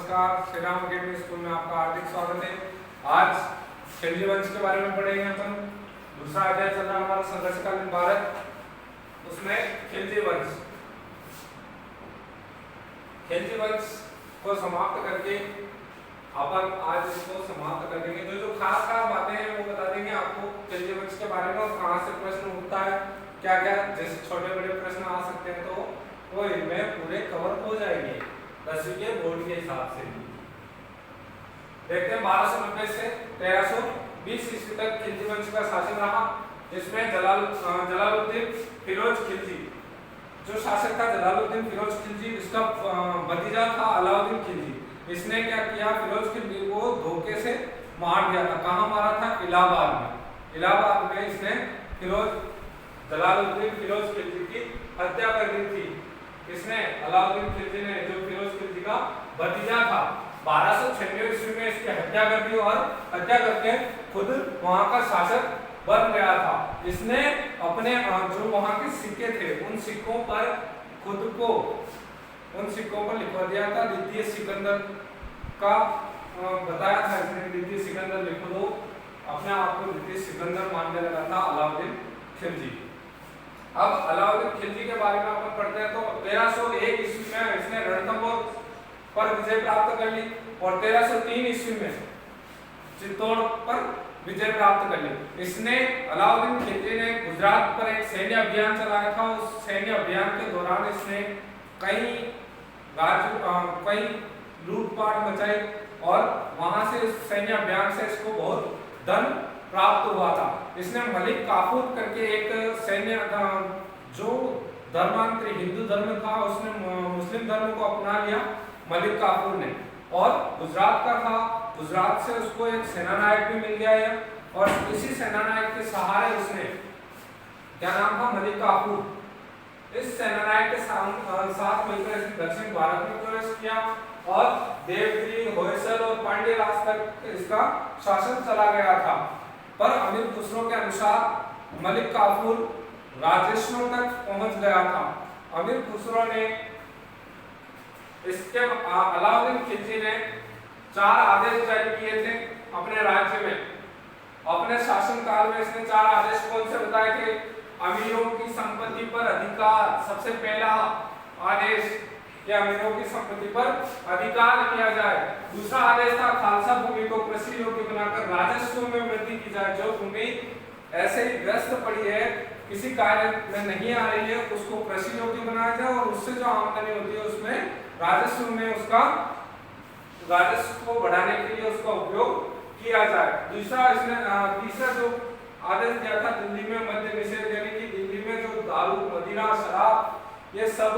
नमस्कार, Shri Ram academy school में आपका हार्दिक स्वागत है। आज खिलजी वंश के बारे में पढ़ेंगे अपन। दूसरा अध्याय चल रहा है हमारा संघर्षकालीन भारत, उसमें खिलजी वंश को समाप्त करके अपन आज इसको समाप्त कर देंगे। जो खास बातें हैं वो बता देंगे आपको खिलजी वंश के बारे में और कहाँ से प्रश्न उठता है, क्या क्या जैसे छोटे बड़े प्रश्न आ सकते हैं, तो वो इनमें पूरे कवर हो जाएंगे 10वीं के बोर्ड के हिसाब से। देखते हैं 1290 से 1320 ईस्वी तक खिलजी वंश का शासन रहा। इसमें जलालुद्दीन फिरोज खिलजी जो शासक था, जलालुद्दीन फिरोज खिलजी, इसका भतीजा था अलाउद्दीन खिलजी। इसने क्या किया, फिरोज खिलजी को धोखे से मार दिया था। कहाँ मारा था? इलाहाबाद में। इलाहाबाद में इसने जलालुद्दीन फिरोज खिलजी की हत्या कर दी थी। इसने अलाउद्दीन खिलजी ने, जो फिरोज खिलजी का भतीजा था, 1296 ईस्वी में इसकी हत्या कर दी और हत्या करके खुद वहां का शासक बन गया था। इसने अपने जो वहां के सिक्के थे उन सिक्कों पर लिखवा दिया था द्वितीय सिकंदर का, बताया था इसने द्वितीय सिकंदर लिख दो, अपने आप को द्वितीय सिकंदर मानने लगा था अलाउद्दीन खिलजी। अब अलाउद्दीन खिलजी के बारे में अपन पढ़ते हैं। तो 1301 ईस्वी में इसने रणथंभौर पर विजय प्राप्त कर ली और 1303 ईस्वी में चित्तौड़ पर विजय प्राप्त कर ली। इसने अलाउद्दीन खिलजी ने गुजरात पर एक सैन्य अभियान चलाया था। उस सैन्य अभियान के दौरान इसने कई लूटपाट मचाई और वहां से इस सैन्य अभियान से इसको बहुत धन प्राप्त हुआ था। इसने मलिक काफूर करके एक सैन्य जो धर्मांतरी हिंदू धर्म था, उसने मुस्लिम धर्म को अपना लिया मलिक काफूर ने, और गुजरात का था। गुजरात से उसको एक सेनानायक भी मिल गया है और इसी सेनानायक के सहारे उसने, क्या नाम था, मलिक काफूर, इस सेनानायक के साथ मिलकर इसने दक्षिण भारत में प्रवेश किया और देवगिरी, होयसल और पांड्य राज तक इसका शासन चला गया था। पर अमीर खुसरो के अनुसार मलिक काफूर राजस्थान तक पहुंच गया था। अमीर खुसरो ने इसके अलाउद्दीन खिलजी ने 4 आदेश जारी किए थे अपने राज्य में। अपने शासन काल में इसने 4 आदेश कौन से बताए थे? अमीरों की संपत्ति पर अधिकार, सबसे पहला आदेश कि अमीरों की संपत्ति पर अधिकार किया जाए। दूसरा आदेश था खालसा भूमि को कृषि योग्य बनाकर राजस्व में वृद्धि की जाए। जो भूमि ऐसे ही व्यस्त पड़ी है, किसी कार्य में नहीं आ रही है, उसको कृषि योग्य बनाया जाए और उससे जो आमदनी होती है उसमें राजस्व में उसका राजस्व को बढ़ाने के लिए उसका उपयोग किया जाए। तीसरा जो आदेश दिया था, दिल्ली में मद्य निषेध, यानी कि दिल्ली में जो दारू, मदिरा, शराब ये सब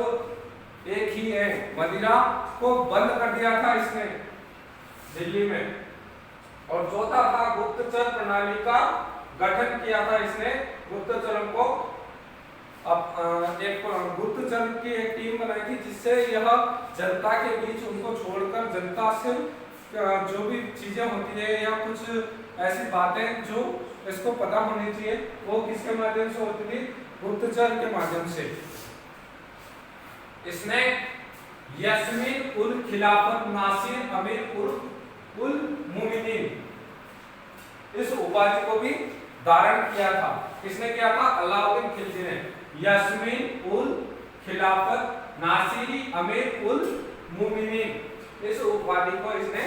एक ही है, मदिरा को बंद कर दिया था इसने दिल्ली में। और चौथा था गुप्तचर प्रणाली का गठन किया था इसने। गुप्तचरों को एक गुप्तचर की एक टीम बनाई थी, जिससे यह जनता के बीच उनको छोड़कर जनता से जो भी चीजें होती है या कुछ ऐसी बातें जो इसको पता होनी चाहिए, वो किसके माध्यम से होती थी? गुप्तचर के माध्यम से। इसने यास्मीन उल खिलाफत नासिर अमीर उल मुमिनीन इस उपाधि को भी धारण किया था। किसने किया था? अलाउद्दीन खिलजी ने। यास्मीन उल खिलाफत नासिरी अमीर उल मुमिनीन इस उपाधि को इसने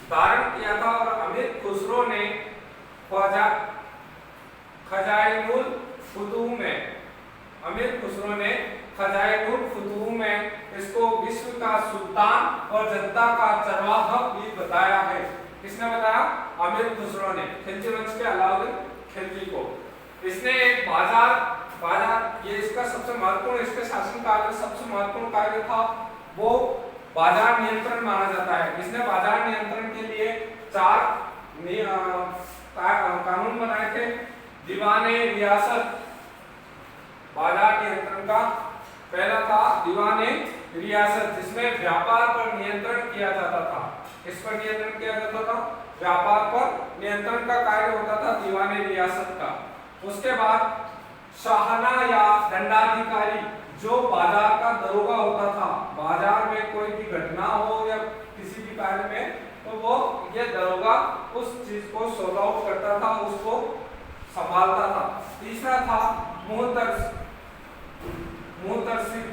धारण किया था और अमीर खुसरो ने खजाइनुल फुतूह में, अमीर खुसरो ने खजाइनुल फुतूह में इसको विश्व का सुल्तान और जनता का चरवाहा भी बताया है। किसने बताया? अमीर खुसरो ने, खिलजी वंश के अलाउद्दीन खिलजी को। इसने एक बाजार ये इसका सबसे महत्वपूर्ण, इसके शासनकाल में सबसे महत्वपूर्ण कार्य था वो बाजार नियंत्रण माना जाता है। इसने बाजार नियंत्रण के लिए 4 कानून बनाए थे। दीवाने रियासत, बाजार नियंत्रण का पहला था दीवाने रियासत, जिसमें व्यापार पर नियंत्रण किया जाता था। इस पर नियंत्रण किया जाता था, व्यापार पर नियंत्रण का कार्य होता था दीवाने रियासत का। उसके बाद शाहना या दंडाधिकारी, जो बाजार का दरोगा होता था, बाजार में कोई भी घटना हो या किसी भी कार्य का उस चीज को सॉर्ट आउट करता था, उसको संभालता था। तीसरा था मुहतरसिब,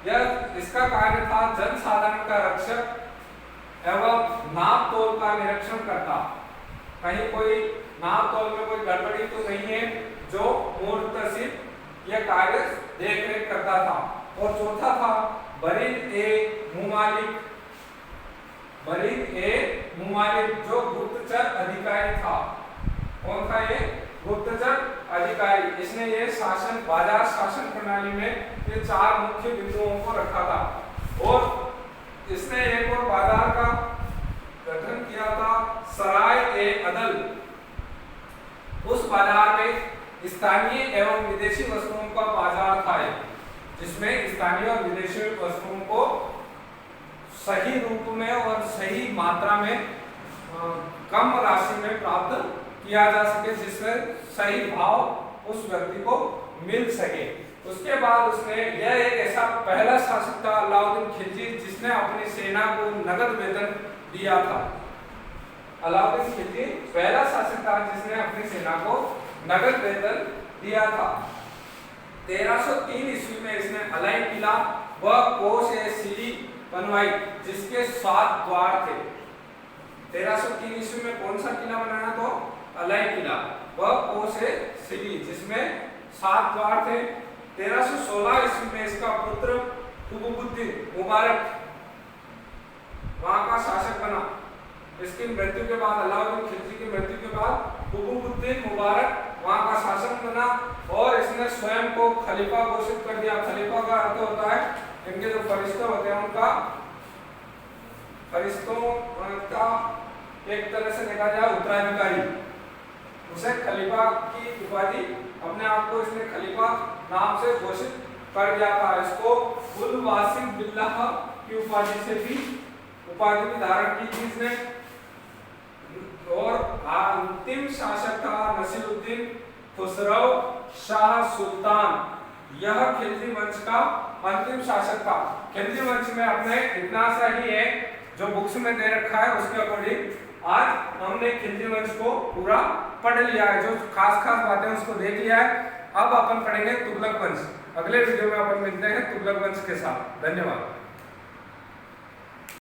यह इसका कार्य था जनसाधारण का रक्षक एवं नाप तोल का निरीक्षण करता, कहीं कोई नाप तोल में कोई गड़बड़ी तो नहीं है, जो मुहतरसिब यह कार्य देख रेख करता था। और चौथा था बरीद ए मुमालिक, जो गुप्तचर अधिकारी था। कौन था ये? गुप्तचर अधिकारी। इसने ये बाजार शासन प्रणाली में ये 4 मुख्य बिंदुओं को रखा था। और इसने एक और बाजार का गठन किया था, सराय ए अदल। उस बाजार में स्थानीय एवं विदेशी वस्तुओं का बाजार था, जिसमें स्थानीय और विदेशी वस्तुओं को सही रूप में और सही मात्रा में कम राशि में प्राप्त किया जा सके, जिसमें सही भाव उस व्यक्ति को मिल सके। उसके बाद उसने यह एक ऐसा पहला शासक था अलाउद्दीन खिलजी, जिसने अपनी सेना को नगद वेतन दिया था। अलाउद्दीन खिलजी पहला शासक था जिसने अपनी सेना को नगद वेतन दिया था। 1303 ईस्वी में इसने अलाई किला व कोस-ए-सिली बनवाई, जिसके 7 द्वार थे। 1303 ईस्वी में कौन सा किला बनाया? तो अलाई किला व कोस-ए-सिली, जिसमें 7 द्वार थे। 1316 ईस्वी में इसका पुत्र कुतुबुद्दीन मुबारक वहां का शासक बना। इसकी मृत्यु के बाद, अलाउद्दीन खिलजी की मृत्यु के बाद कुतुबुद्दीन मुबारक वहां का शासक बना और इसने स्वयं को खलीफा घोषित कर दिया। खलीफा का अर्थ होता है इनके जो फरिश्ते होते हैं उनका, फरिश्तों का एक तरह से देखा जाए उत्तराधिकारी, उसे खलीफा की उपाधि, अपने आप को इसने खलीफा नाम से घोषित कर दिया था। इसको उल वासिक बिल्लाह की उपाधि भी धारण की थी इसने। और अंतिम शासक था नसीरुद्दीन खुसरो शाह सुल्तान। यह खिलजी वंश का अंतिम शासक था। खिलजी वंश में अपने इतना सा ही है जो बुक्स में दे रखा है, उसके अकॉर्डिंग आज हमने खिलजी वंश को पूरा पढ़ लिया है। जो खास बातें उसको देख लिया है। अब अपन पढ़ेंगे तुगलक वंश। अगले वीडियो में अपन मिलते हैं तुगलक वंश के साथ। धन्यवाद।